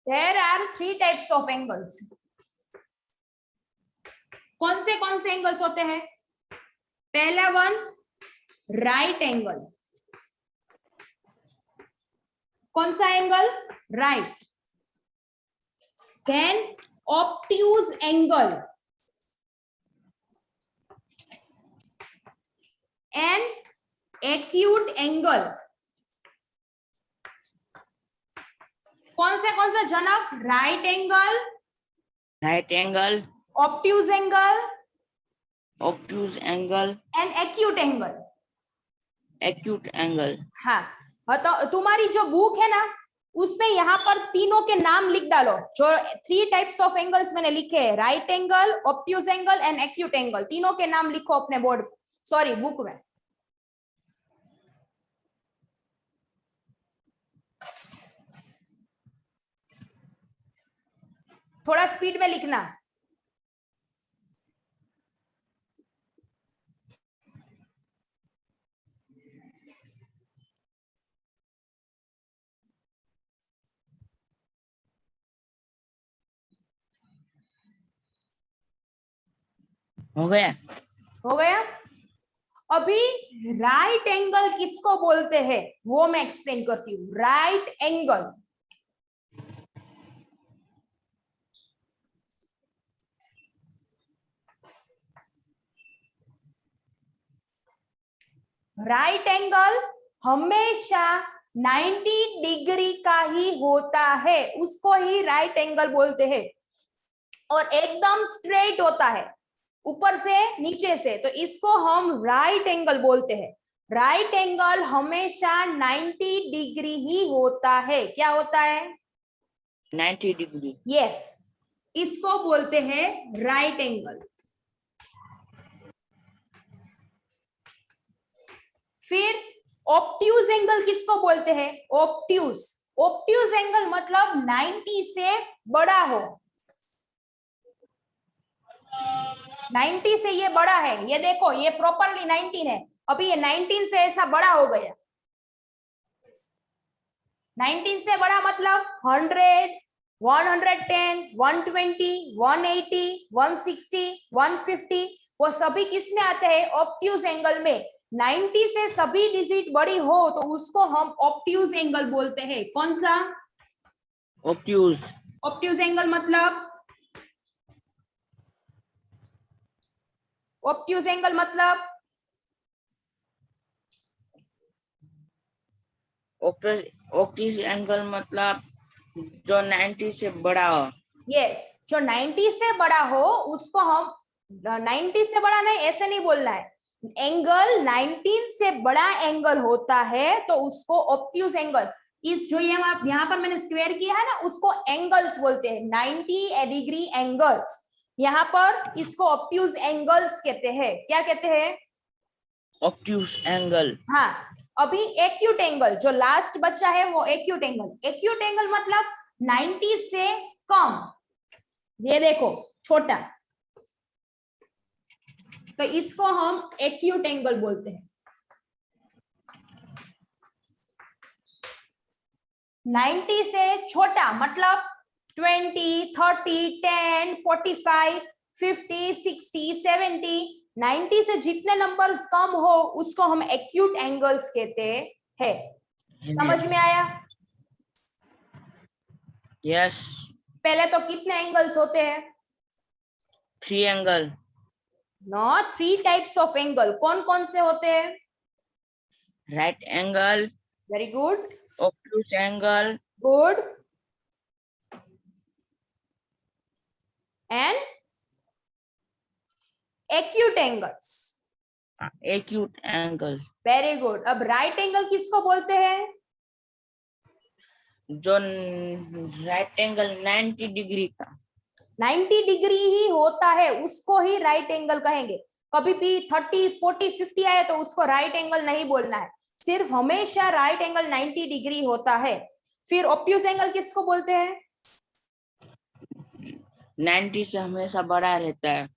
There are three types of angles. कौन से angles होते हैं? पहला वन राइट एंगल. कौन सा angle? Right. Then obtuse angle and acute angle. कौन सा जनक? Right angle, right angle, obtuse angle and acute angle. Acute angle. हाँ, तो तुम्हारी जो बुक है ना उसमें यहाँ पर तीनों के नाम लिख डालो. जो थ्री टाइप्स ऑफ एंगल्स मैंने लिखे हैं, right angle, obtuse angle and acute angle, तीनों के नाम लिखो अपने बोर्ड, सॉरी बुक में. थोड़ा स्पीड में लिखना. हो गया? हो गया. अभी राइट एंगल किसको बोलते हैं वो मैं एक्सप्लेन करती हूँ. राइट एंगल, राइट एंगल हमेशा 90 डिग्री का ही होता है, उसको ही राइट एंगल बोलते हैं. और एकदम स्ट्रेट होता है ऊपर से नीचे से, तो इसको हम राइट एंगल बोलते हैं. राइट एंगल हमेशा 90 डिग्री ही होता है. क्या होता है? 90 डिग्री. यस, इसको बोलते हैं राइट एंगल. फिर ऑब्ट्यूज एंगल किसको बोलते हैं? ऑब्ट्यूज एंगल मतलब 90 से बड़ा हो. 90 से ये बड़ा है, ये देखो ये प्रॉपरली 19 है, अभी ये 19 से ऐसा बड़ा हो गया. 19 से बड़ा मतलब 100, 110, 120, 180, 160, 150, वो सभी किस में आते हैं? ऑब्ट्यूज एंगल में. 90 से सभी डिजिट बड़ी हो तो उसको हम ऑब्ट्यूज एंगल बोलते हैं. कौन सा? ऑब्ट्यूज एंगल मतलब ऑब्ट्यूज एंगल मतलब ऑब्ट्यूज एंगल मतलब जो 90 से बड़ा हो. यस, जो 90 से बड़ा हो उसको हम 90 से बड़ा नहीं, ऐसे नहीं बोलना है. एंगल 19 से बड़ा एंगल होता है तो उसको ऑब्ट्यूज एंगल. इस जो यहाँ पर मैंने स्क्वायर किया है ना उसको एंगल्स बोलते हैं. 90 डिग्री एंगल्स, यहाँ पर इसको ऑब्ट्यूज एंगल्स कहते हैं. क्या कहते हैं? Obtuse angle. हाँ. अभी एक्यूट एंगल जो लास्ट बचा है वो एक्यूट एंगल. एक्यूट एंगल मतलब 90 से कम, ये देखो छोटा, तो इसको हम एक्यूट एंगल बोलते हैं. 90 से छोटा मतलब 20, 30, 10, 45, 50, 60, 70. 90 से जितने नंबर्स कम हो उसको हम एक्यूट एंगल्स कहते हैं. समझ में आया? यस. पहले तो कितने एंगल्स होते हैं? 3 angle. No, 3 types of angle. कौन कौन से होते हैं? Right angle. Very good. Obtuse angle. Good. And acute angles. Acute angle. Very good. अब राइट एंगल किसको बोलते हैं? जो राइट एंगल 90 डिग्री का 90 डिग्री ही होता है उसको ही राइट एंगल कहेंगे. कभी भी 30, 40, 50 आए तो उसको राइट एंगल नहीं बोलना है. सिर्फ हमेशा राइट एंगल 90 डिग्री होता है. फिर ऑब्ट्यूज एंगल किसको बोलते हैं? 90 से हमेशा बड़ा रहता है.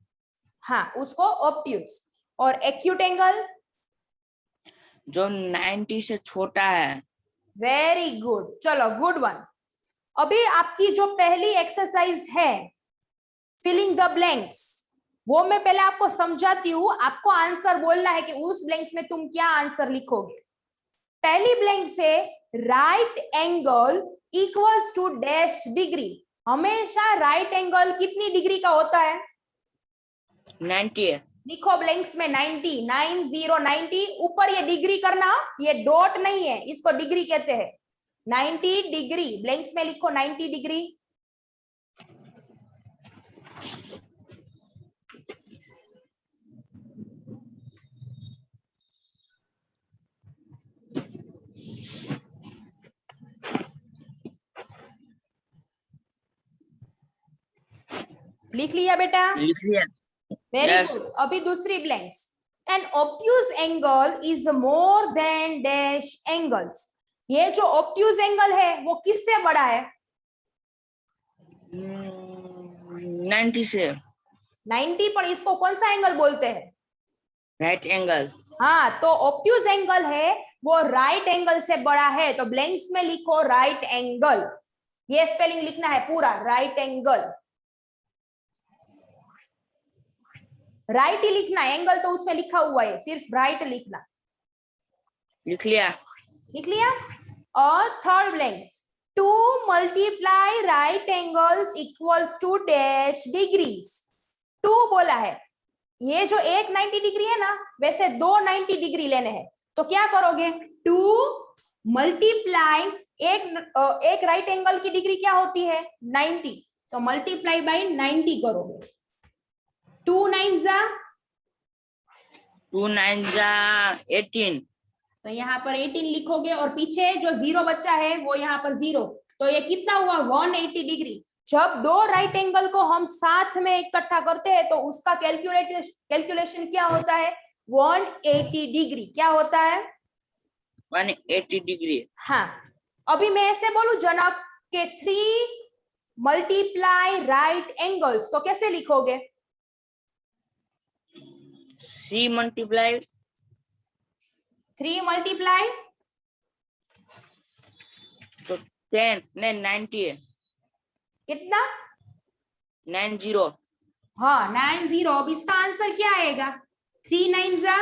हाँ, उसको ऑब्ट्यूज. और एक्यूट एंगल? जो 90 से छोटा है. Very good. चलो, गुड वन. अभी आपकी जो पहली एक्सरसाइज है फिलिंग द ब्लैंक्स, वो मैं पहले आपको समझाती हूँ, आपको आंसर बोलना है कि उस ब्लैंक्स में तुम क्या आंसर लिखोगे। पहली ब्लैंक से right angle equals to dash degree. हमेशा राइट एंगल कितनी डिग्री का होता है? 90 है। लिखो ब्लैंक्स में 90, 90, 90। ऊपर ये डिग्री करना, ये डॉट नहीं है, इसको डिग्री कहते हैं। 90 डिग्री ब्लैंक्स में लिखो, 90 डिग्री। लिख लिया बेटा? लिख लिया। Very Yes. गुड। अभी दूसरी blanks. An obtuse angle is more than dash angles. ये जो ऑब्ट्यूज एंगल है वो किससे बड़ा है? 90 से। 90, पर इसको कौन सा एंगल बोलते हैं? Right angle. हाँ, तो ऑब्ट्यूज एंगल है वो राइट एंगल से बड़ा है, तो ब्लैंक्स में लिखो राइट एंगल। ये स्पेलिंग लिखना है पूरा, राइट एंगल। राइट ही लिखना, एंगल तो उसमें लिखा हुआ है, सिर्फ राइट लिखना। लिख लिया। लिख लिया? और third blanks, 2 multiply right angles equals to dash degrees. 2 बोला है, ये जो एक 90 डिग्री है ना, वैसे 2 90 डिग्री लेने हैं, तो क्या करोगे? 2 मल्टीप्लाई एक राइट एंगल की डिग्री क्या होती है? 90, तो मल्टीप्लाई बाय 90 करोगे। 2 9 जा 2 9 जा 18, तो यहाँ पर 18 लिखोगे, और पीछे जो 0 बचा है वो यहाँ पर 0, तो ये कितना हुआ? 180 डिग्री। जब दो राइट एंगल को हम साथ में इकट्ठा करते हैं तो उसका कैलकुलेशन क्या होता है? 180 डिग्री। क्या होता है? 180 डिग्री। हाँ, अभी मैं ऐसे बोलूं जनक के 3 मल्टीप्लाई राइट एंगल्स, तो कैसे लिखोगे? 3 मल्टीप्लाई 3 मल्टीप्लाई तो 10 नहीं 90 है। कितना? 90। हाँ 90। अब इसका आंसर क्या आएगा? 3 9 जा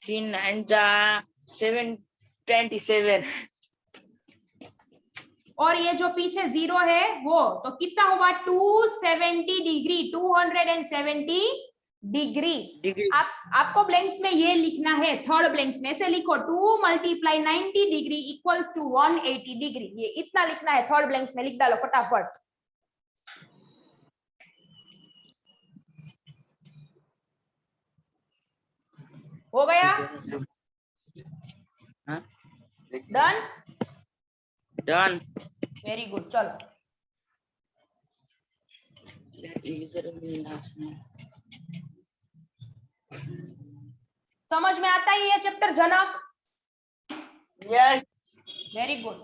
3 9 जा 727। और ये जो पीछे 0 है वो, तो कितना होगा? 270 डिग्री, 270 डिग्री। आपको ब्लैंक्स में ये लिखना है, थर्ड ब्लैंक्स में ऐसे लिखो, 2 multiply 90 degree equals to 180 degree. ये इतना लिखना है, थर्ड ब्लैंक्स में लिख डालो फटाफट। हो गया? डन? डन। Very good. चलो समझ में आता है ये चैप्टर जनक? यस। Very good.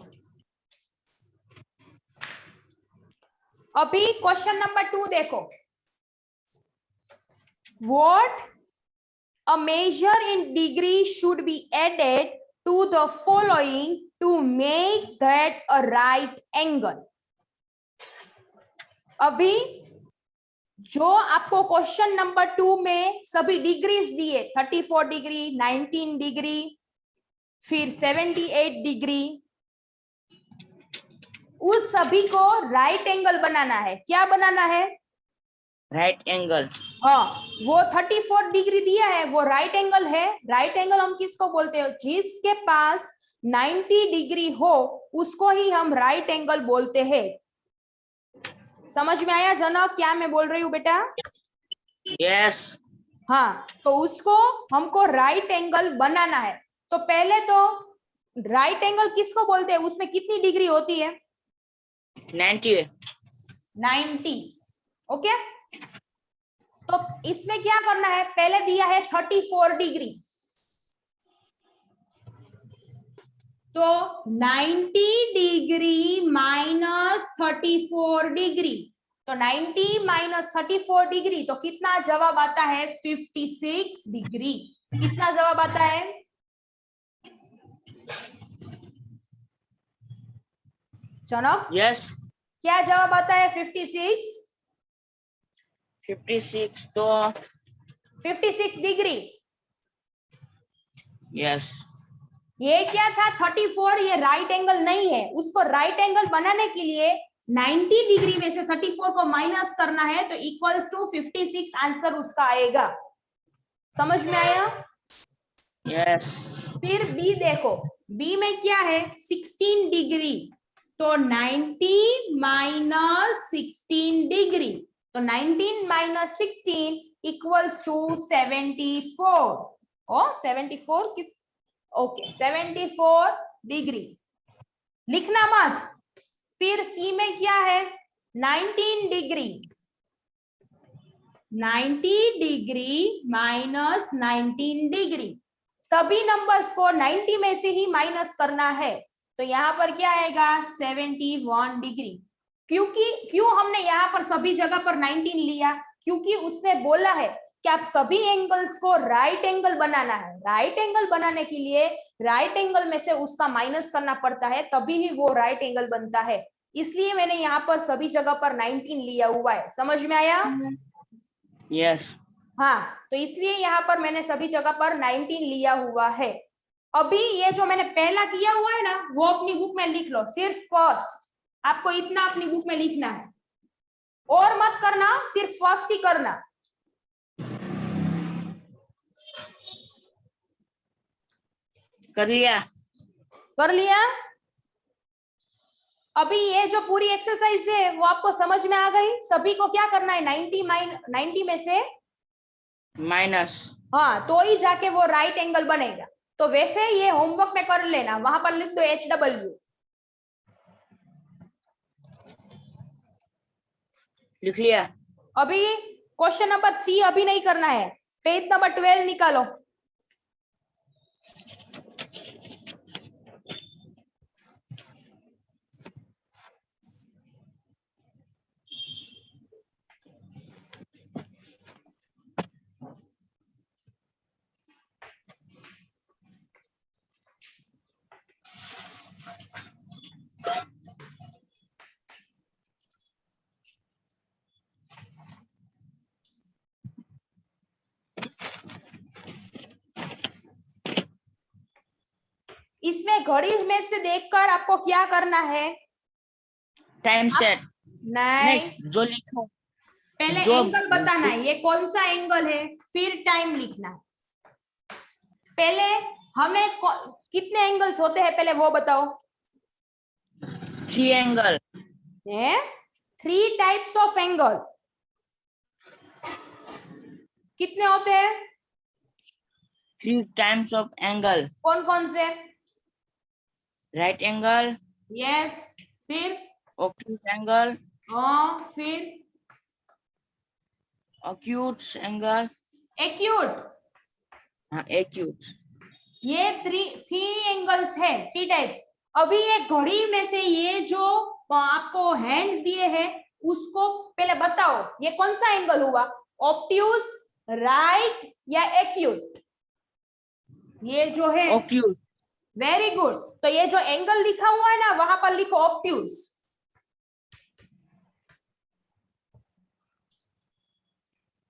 अभी क्वेश्चन नंबर 2 देखो। What a measure in degree should be added to the following to make that a right angle? अभी जो आपको क्वेश्चन नंबर 2 में सभी डिग्रीज दिए, 34 डिग्री, 19 डिग्री, फिर 78 डिग्री, उस सभी को राइट एंगल बनाना है। क्या बनाना है? Right angle. हाँ, वो 34 डिग्री दिया है, वो राइट एंगल है। राइट एंगल हम किसको बोलते हैं? जिसके पास 90 डिग्री हो उसको ही हम राइट एंगल बोलते हैं। समझ में आया जनक क्या मैं बोल रही हूँ बेटा? यस। हाँ, तो उसको हमको राइट एंगल बनाना है। तो पहले तो राइट एंगल किसको बोलते हैं? उसमें कितनी डिग्री होती है? 90। 90। ओके, तो इसमें क्या करना है? पहले दिया है 34 डिग्री, तो 90 डिग्री माइनस 34 डिग्री, तो 90 माइनस 34 डिग्री, तो कितना जवाब आता है? 56 डिग्री। कितना जवाब आता है? जनक यस क्या जवाब आता है? 56 56 तो 56 डिग्री। यस ये क्या था? 34। ये राइट एंगल नहीं है, उसको राइट एंगल बनाने के लिए 90 डिग्री में से 34 को माइनस करना है, तो इक्वल्स टू 56 आंसर उसका आएगा। समझ में आया? यस फिर बी देखो, बी में क्या है? 16 डिग्री, तो 90 माइनस 16 डिग्री, तो 19 माइनस 16 इक्वल्स टू 74। ओ 74 की, ओके 74 डिग्री। लिखना मत। फिर सी में क्या है? 19 डिग्री, 90 डिग्री माइनस 19 डिग्री, सभी नंबर्स को 90 में से ही माइनस करना है, तो यहां पर क्या आएगा? 71 डिग्री। क्यों हमने यहाँ पर सभी जगह पर 19 लिया? क्योंकि उसने बोला है कि आप सभी एंगल्स को राइट एंगल बनाना है। राइट एंगल बनाने के लिए राइट एंगल में से उसका माइनस करना पड़ता है, तभी ही वो राइट एंगल बनता है। इसलिए मैंने यहाँ पर सभी जगह पर 19 लिया हुआ है। समझ में आया? यस हाँ, तो इसलिए यहाँ पर मैंने सभी जगह पर 19 लिया हुआ है। अभी ये जो मैंने पहला किया हुआ है ना, वो अपनी बुक में लिख लो। सिर्फ फर्स्ट आपको इतना अपनी बुक में लिखना है, और मत करना, सिर्फ फर्स्ट ही करना। कर लिया। कर लिया? अभी ये जो पूरी एक्सरसाइज है वो आपको समझ में आ गई? सभी को क्या करना है? 90 में से माइनस। हाँ, तो ही जाके वो राइट एंगल बनेगा। तो वैसे ये होमवर्क में कर लेना, वहां पर लिख दो HW। लिख लिया। अभी क्वेश्चन नंबर 3 अभी नहीं करना है, पेज नंबर 12 निकालो। इसमें घड़ी में से देखकर आपको क्या करना है? टाइम सेट नहीं, जो लिखा पहले जो एंगल बताना है, ये कौन सा एंगल है, फिर टाइम लिखना है। पहले हमें कितने एंगल्स होते हैं पहले वो बताओ। 3 एंगल है 3 टाइप्स ऑफ एंगल। कितने होते हैं? 3 टाइम्स ऑफ एंगल। कौन कौन से? राइट एंगल, यस, फिर ऑब्ट्यूज एंगल, हाँ, फिर एक्यूट एंगल। एक्यूट। हाँ एक्यूट। ये थ्री एंगल्स है, 3 टाइप्स। अभी ये घड़ी में से ये जो आपको हैंड्स दिए हैं उसको पहले बताओ, ये कौन सा एंगल हुआ? ऑब्ट्यूज, राइट या एक्यूट? ये जो है ऑब्ट्यूज। Very good. तो ये जो एंगल लिखा हुआ है ना, वहां पर लिखो ऑब्ट्यूज।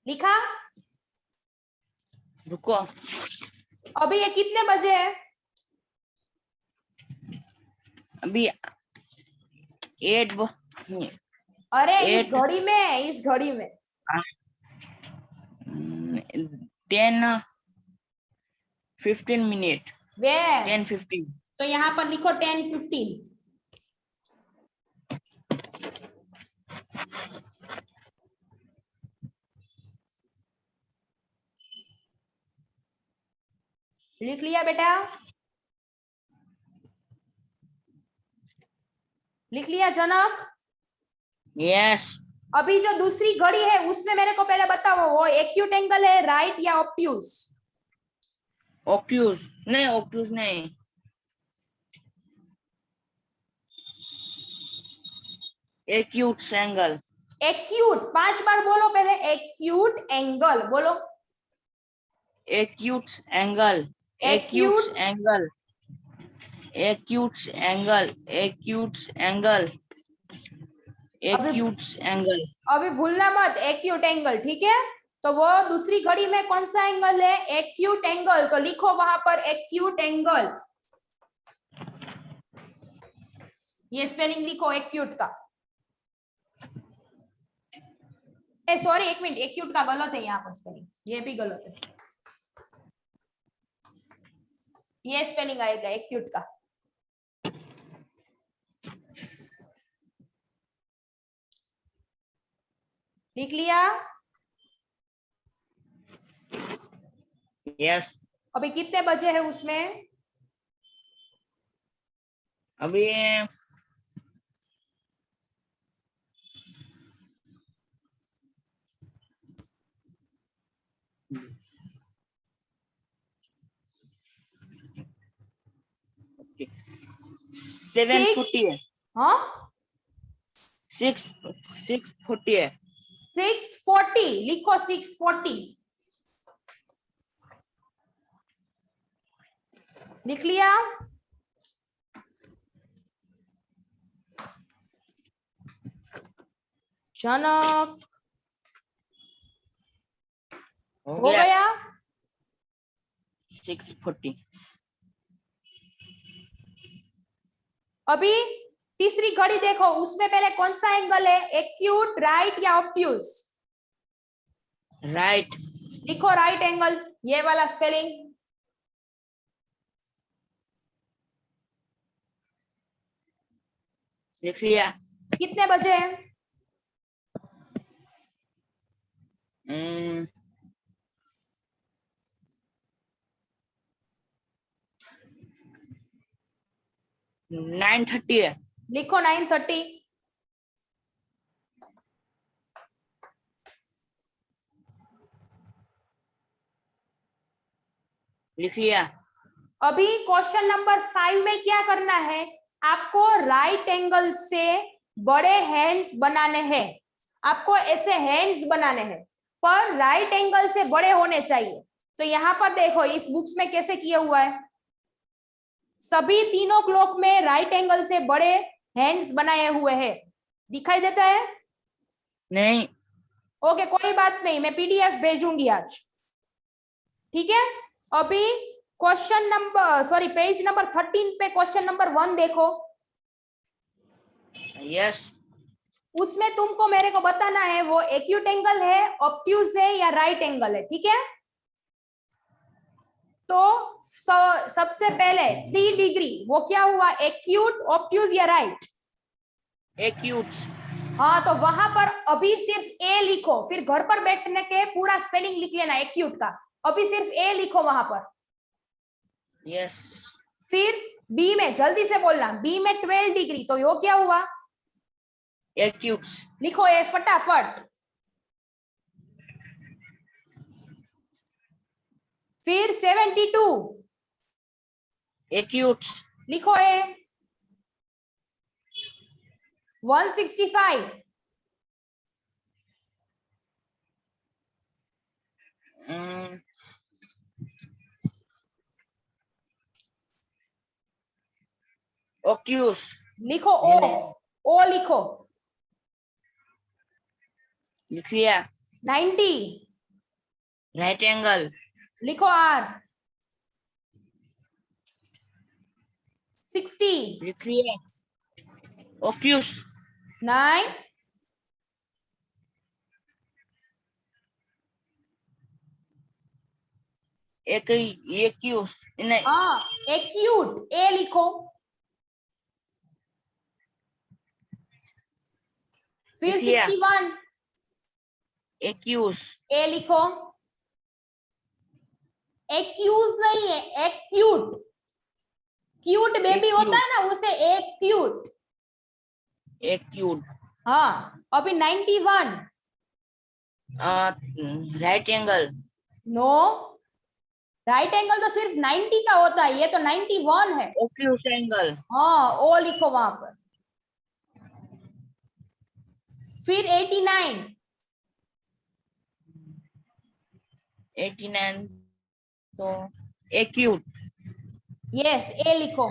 लिखा? रुको। अभी ये कितने बजे है? अभी 8 अरे 8 इस घड़ी में, इस घड़ी में 10-15 मिनट। yes. 10-15। तो यहाँ पर लिखो 10:15। लिख लिया बेटा? लिख लिया जनक? यस। अभी जो दूसरी घड़ी है उसमें मेरे को पहले बताओ, वो एक्यूट एंगल है, राइट या ऑब्ट्यूज? ऑब्ट्यूज नहीं, ऑब्ट्यूज नहीं, एक्यूट एंगल। एक्यूट 5 बार बोलो पहले, एक्यूट एंगल बोलो। Acute angle, acute acute angle, acute angle, acute angle, acute angle. अभी भूलना मत एक्यूट एंगल, ठीक है। तो वो दूसरी घड़ी में कौन सा एंगल है? Acute angle. तो लिखो वहां पर एक्यूट एंगल, ये स्पेलिंग लिखो एक्यूट का। सॉरी एक मिनट, एक्यूट का गलत है यहाँ पर स्पेलिंग, ये भी गलत है, ये स्पेलिंग आएगा एक्यूट का। लिख लिया? यस। अभी कितने बजे है उसमें? अभी 7:40 है। हाँ 6:40 है। 6:40 लिखो, 6:40 लिख लिया? जनक हो गया? 6:40। अभी तीसरी घड़ी देखो, उसमें पहले कौन सा एंगल है? एक्यूट, राइट या ऑब्ट्यूज? राइट। लिखो राइट एंगल, ये वाला स्पेलिंग। लिख लिया। कितने बजे है? 9:30 है। लिखो 9:30। लिख लिया। अभी क्वेश्चन नंबर 5 में क्या करना है? आपको राइट एंगल से बड़े हैंड्स बनाने हैं, आपको ऐसे हैंड्स बनाने हैं, पर राइट एंगल से बड़े होने चाहिए। तो यहाँ पर देखो इस बुक्स में कैसे किया हुआ है, सभी तीनों क्लॉक में राइट एंगल से बड़े हैंड्स बनाए हुए हैं। दिखाई देता है? नहीं। ओके कोई बात नहीं, मैं पीडीएफ भेजूंगी आज, ठीक है। अभी question number sorry page number 13 पे क्वेश्चन नंबर 1 देखो। यस। उसमें तुमको मेरे को बताना है वो एक्यूट एंगल है, ऑब्ट्यूज है या राइट एंगल है, ठीक है। तो सबसे पहले 3 डिग्री वो क्या हुआ? एक्यूट, ऑब्ट्यूज या राइट? एक्यूट। हाँ तो वहां पर अभी सिर्फ ए लिखो, फिर घर पर बैठने के पूरा स्पेलिंग लिख लेना एक्यूट का। अभी सिर्फ ए लिखो वहां पर। यस। फिर बी में जल्दी से बोलना, बी में 12 डिग्री, तो यो क्या हुआ? एक्यूट। लिखो ए फटाफट। फिर 72 एक्यूट। लिखो ए। 165 ऑब्ट्यूज। लिखो ओ, ओ लिखो। लिख लिया। 90 राइट एंगल। लिखो आर। 60 लिख लिया। ऑब्ट्यूज। 9 एक्यूट नहीं। हाँ एक्यूट ए लिखो। फिर लिख लिया। 61 एक्यूट। ए लिखो। एक्यूज नहीं है, एक्यूट। क्यूट बेबी होता है ना, उसे एक्यूट। एक्यूट। हाँ अभी 91 right angle. No, right angle तो सिर्फ 90 का होता है, ये तो 91 है। Obtuse angle. हाँ ओ लिखो वहां पर। फिर 89 89 तो एक्यूट। यस ए लिखो।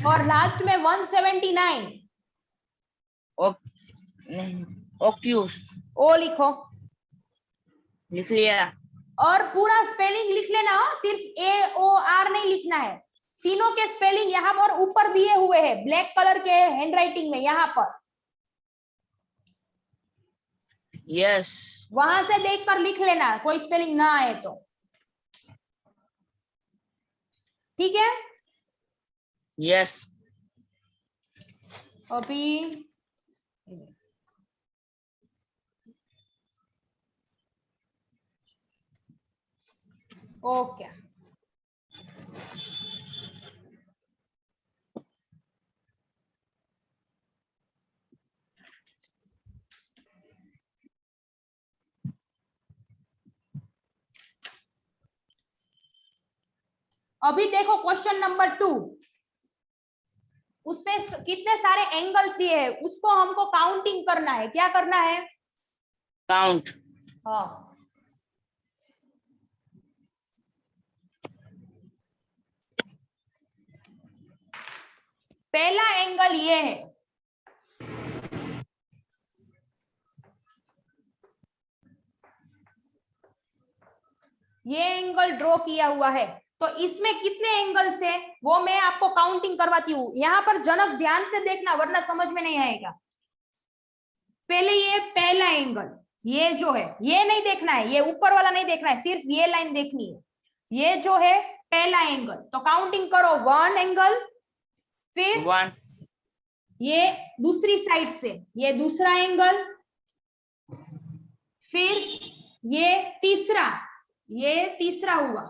और लास्ट में 179 ऑक्यूस ओ लिखो लिख लिया। और पूरा स्पेलिंग लिख लेना, सिर्फ AOR नहीं लिखना है। तीनों के स्पेलिंग यहाँ पर ऊपर दिए हुए हैं ब्लैक कलर के हैंडराइटिंग में, यहाँ पर यस वहां से देखकर लिख लेना, कोई स्पेलिंग ना आए तो। ठीक है। यस अभी ओके अभी देखो क्वेश्चन नंबर 2, उसमें कितने सारे एंगल्स दिए हैं, उसको हमको काउंटिंग करना है। क्या करना है? काउंट। हाँ, पहला एंगल ये है, ये एंगल ड्रॉ किया हुआ है। तो इसमें कितने एंगल्स है वो मैं आपको काउंटिंग करवाती हूँ। यहाँ पर जनक ध्यान से देखना वरना समझ में नहीं आएगा। पहले ये पहला एंगल, ये जो है ये नहीं देखना है, ये ऊपर वाला नहीं देखना है, सिर्फ ये लाइन देखनी है। ये जो है पहला एंगल, तो काउंटिंग करो 1 एंगल, फिर 1 ये दूसरी साइड से ये दूसरा एंगल, फिर ये तीसरा हुआ,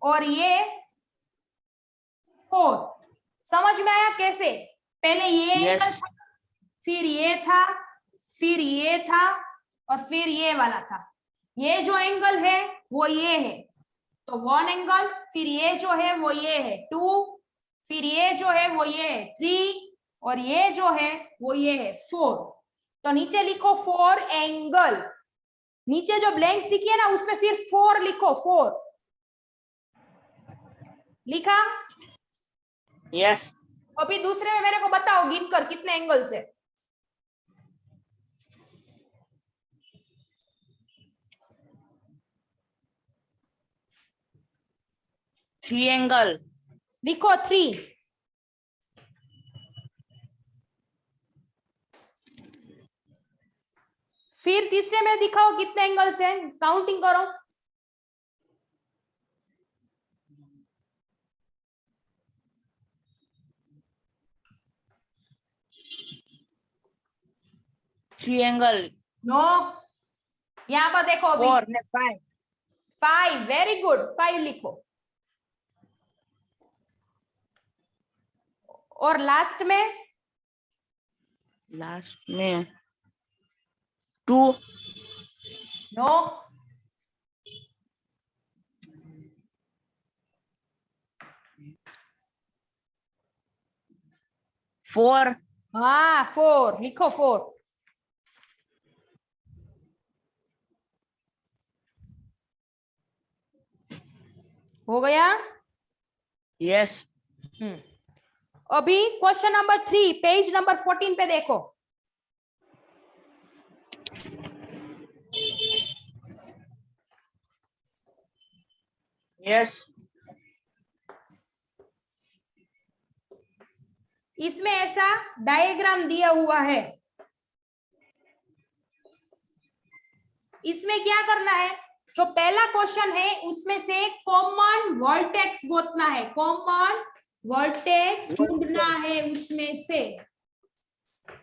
और ये 4। समझ में आया कैसे? पहले ये यस एंगल था, फिर ये था, फिर ये था, और फिर ये वाला था। ये जो एंगल है वो ये है, तो 1 एंगल, फिर ये जो है वो ये है 2, फिर ये जो है वो ये है 3, और ये जो है वो ये है 4। तो नीचे लिखो 4 एंगल। नीचे जो ब्लैंक्स दिखी है ना उसमें सिर्फ 4 लिखो, 4 लिखा। यस अभी दूसरे में मेरे को बताओ गिनकर कितने एंगल्स है। 3 एंगल लिखो 3। फिर तीसरे में दिखाओ कितने एंगल्स हैं, काउंटिंग करो। 3 एंगल नो, यहाँ पर देखो अभी 4 ने 5 5, वेरी गुड, 5 लिखो। और लास्ट में 2 नो, 4 हाँ 4 लिखो, 4 हो गया। यस अभी क्वेश्चन नंबर 3 पेज नंबर 14 पे देखो। यस इसमें ऐसा डायग्राम दिया हुआ है, इसमें क्या करना है? जो पहला क्वेश्चन है उसमें से कॉमन वर्टेक्स गोतना है, कॉमन वर्टेक्स ढूंढना है। उसमें से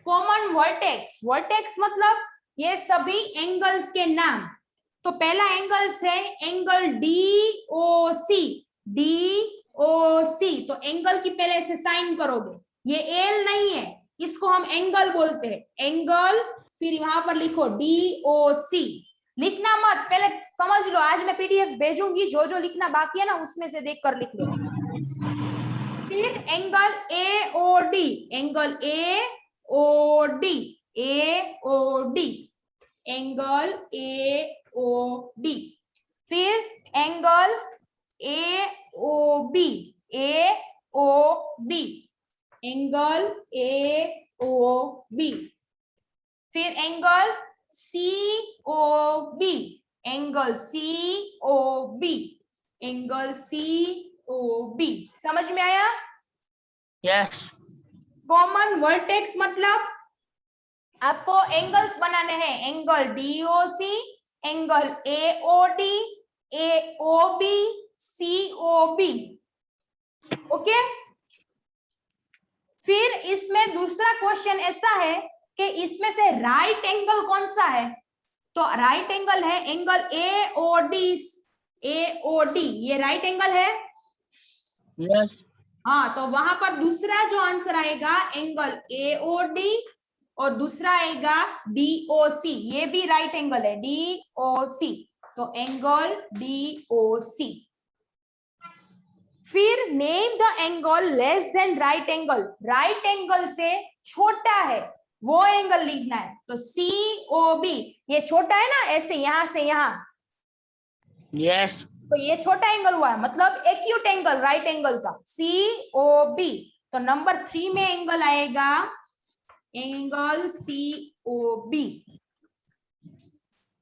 कॉमन वर्टेक्स, वर्टेक्स मतलब ये सभी एंगल्स के नाम। तो पहला एंगल्स है एंगल DOC, DOC। तो एंगल की पहले से साइन करोगे, ये एल नहीं है, इसको हम एंगल बोलते हैं, एंगल। फिर वहां पर लिखो DOC। लिखना मत, पहले समझ लो, आज मैं PDF भेजूंगी, जो जो लिखना बाकी है ना उसमें से देख कर लिख लो। फिर angle AOD, angle AOD, AOD, angle AOD। फिर angle AOB, A O B, angle A O B. फिर angle C O B, angle C O B, angle C O B. समझ में आया? यस। कॉमन वर्टेक्स मतलब आपको angles बनाने हैं, angle DOC, angle AOD, AOB, COB. Okay. फिर इसमें दूसरा क्वेश्चन ऐसा है कि इसमें से राइट एंगल कौन सा है? तो राइट एंगल है एंगल एओडी, एओडी ये राइट एंगल है। यस। हाँ, तो वहां पर दूसरा जो आंसर आएगा एंगल एओडी और दूसरा आएगा डीओसी, ये भी राइट एंगल है, डीओसी। तो एंगल डीओसी। फिर name the angle less than right angle, right angle से छोटा है वो एंगल लिखना है। तो सीओबी, ये छोटा है ना, ऐसे यहां से यहां, यस। तो ये छोटा एंगल हुआ है, मतलब एक्यूट एंगल राइट एंगल का, सीओबी। तो नंबर 3 में एंगल आएगा एंगल सीओबी।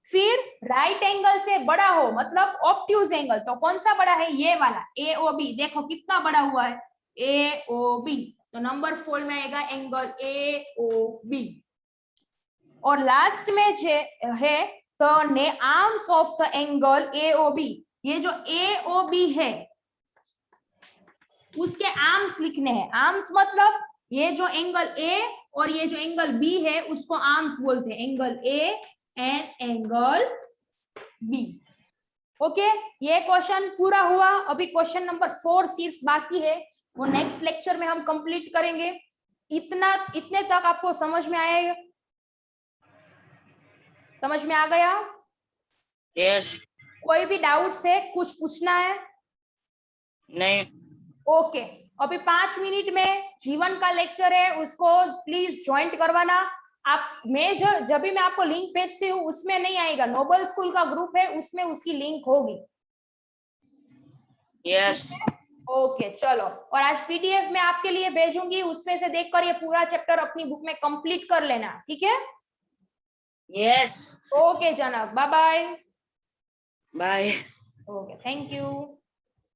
फिर राइट एंगल से बड़ा हो मतलब ऑब्ट्यूज एंगल, तो कौन सा बड़ा है? ये वाला एओबी, देखो कितना बड़ा हुआ है, एओबी। तो नंबर 4 में आएगा एंगल एओबी। और लास्ट में जो है the arms of the angle AOB, ये जो एओबी है उसके आर्म्स लिखने हैं। आर्म्स मतलब ये जो एंगल ए और ये जो एंगल बी है उसको आर्म्स बोलते हैं, angle A and angle B. Okay, ये क्वेश्चन पूरा हुआ। अभी क्वेश्चन नंबर 4 सिर्फ बाकी है, वो नेक्स्ट लेक्चर में हम कंप्लीट करेंगे। इतने तक आपको समझ में आएगा? समझ में आ गया? यस। कोई भी डाउट है, कुछ पूछना है? नहीं। ओके, अभी 5 मिनट में जीवन का लेक्चर है, उसको प्लीज ज्वाइंट करवाना। आप जब भी मैं आपको लिंक भेजती हूँ उसमें नहीं आएगा, नोबल स्कूल का ग्रुप है उसमें उसकी लिंक होगी। यस। ओके चलो, और आज पीडीएफ में आपके लिए भेजूंगी, उसमें से देखकर ये पूरा चैप्टर अपनी बुक में कंप्लीट कर लेना, ठीक है? यस। ओके जनाब, bye bye. Bye. Okay, thank you.